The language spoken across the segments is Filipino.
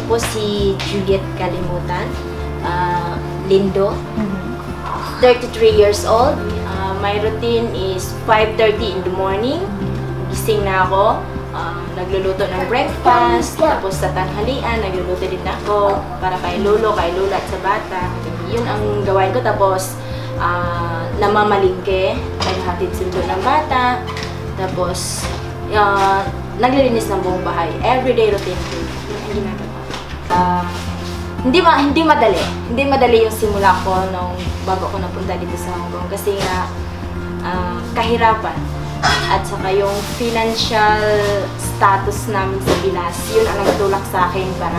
po si Juliet Kalimutan, Lindo, 33 years old. My routine is 5:30 in the morning. Gising na ako, nagluluto ng breakfast, tapos sa tanghalian, nagluluto din ako para kay lolo, kay lula at sa bata. Yun ang gawain ko. Tapos, namamalingke, naghatid sundo ng bata, tapos, naglilinis ng buong bahay. Everyday routine ko. Yun ang ginagawa. Hindi madali. Hindi madali yung simula ko nung bago ko napunta dito sa Hong Kong. Kasi nga, kahirapan. At saka yung financial status namin sa Pinas, yun ang nagtulak sa akin para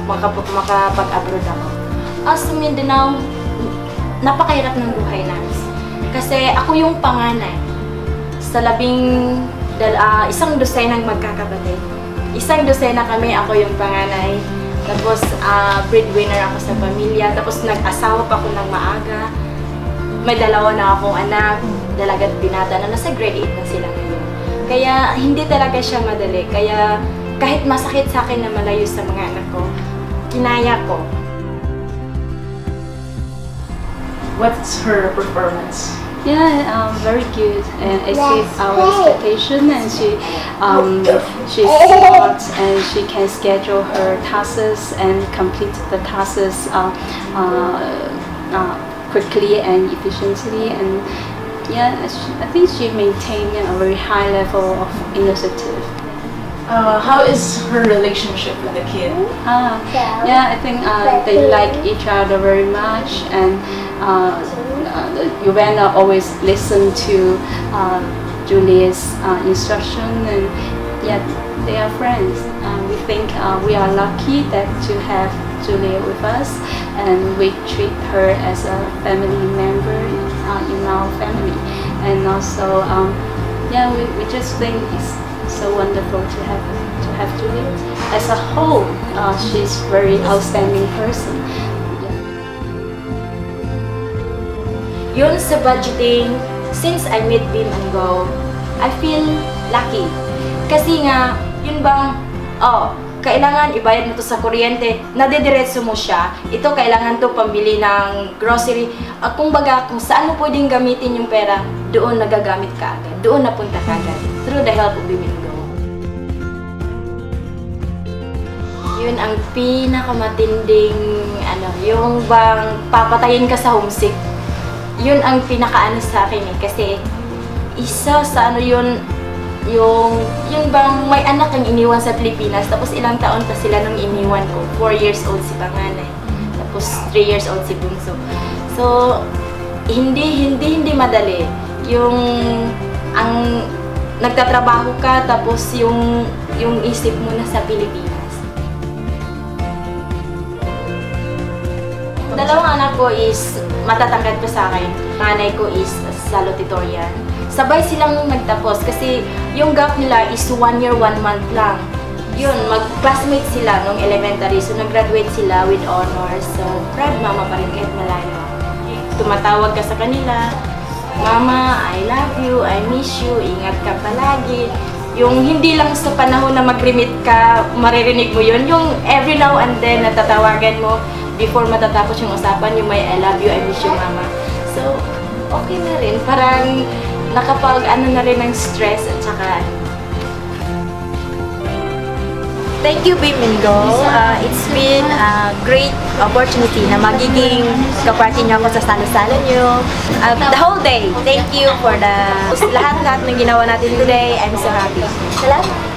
makapag-abroad ako. Sa Mindanao, napakahirap ng buhay namin. Kasi ako yung panganay sa isang dosenang magkakapatid. Isang dosena kami, ako yung panganay. Tapos breadwinner ako sa pamilya. Tapos nag-asawa pa ako ng maaga. May dalawa na akong anak, dalaga at binata na nasa grade 8 na sila ngayon. Kaya hindi talaga siya madali. Kaya kahit masakit sa akin na malayo sa mga anak ko, kinaya ko. What's her performance? Yeah, very good, and exceeds our expectation. And she's smart, and she can schedule her tasks and complete the tasks quickly and efficiently. And yeah, I think she maintained a very high level of initiative. How is her relationship with the kid? Yeah, I think they like each other very much, and Yuvena always listen to Juliet's instruction, and yet they are friends. We think we are lucky to have Juliet with us, and we treat her as a family member in our family. And also, yeah, we just think it's so wonderful to have Juliet. As a whole, she's very outstanding person. Yun sa budgeting, since I met Bim and Go, I feel lucky. Kasi nga, yun bang, kailangan ibayad mo to sa kuryente, nadediretso mo siya. Ito, kailangan to pambili ng grocery. Kumbaga, kung saan mo pwedeng gamitin yung pera, doon nagagamit ka agad. Doon napunta ka agad. Through the help of Bim and Go. Yun ang pinakamatinding, yung bang papatayin ka sa homesick. Yun ang pinakaano sa akin kasi isa sa yung bang may anak kang iniwan sa Pilipinas, tapos ilang taon pa sila nung iniwan ko. 4 years old si panganay, tapos 3 years old si bunso. So hindi madali yung ang nagtatrabaho ka, tapos yung isip mo na sa Pilipinas. Dalawang anak ko is matatangkad pa sa akin. Nanay ko is salutatorian. Sabay silang nagtapos kasi yung gap nila is 1 year, 1 month lang. Yun, mag-classmate sila nung elementary. So, nag-graduate sila with honors. So, proud mama pa rin kahit malayo. Tumatawag ka sa kanila, "Mama, I love you, I miss you, ingat ka palagi." Yung hindi lang sa panahon na mag-remit ka, maririnig mo yun. Yung every now and then, natatawagan mo, before matatapos yung usapan, yung may "I love you, I miss you, mama." So, okay na rin. Parang nakapag-ano na rin ng stress at saka thank you, Bim and Go. It's been a great opportunity na magiging kaparty niyo ako sa salo-salo niyo. The whole day, thank you for lahat ng ginawa natin today. I'm so happy. Salamat!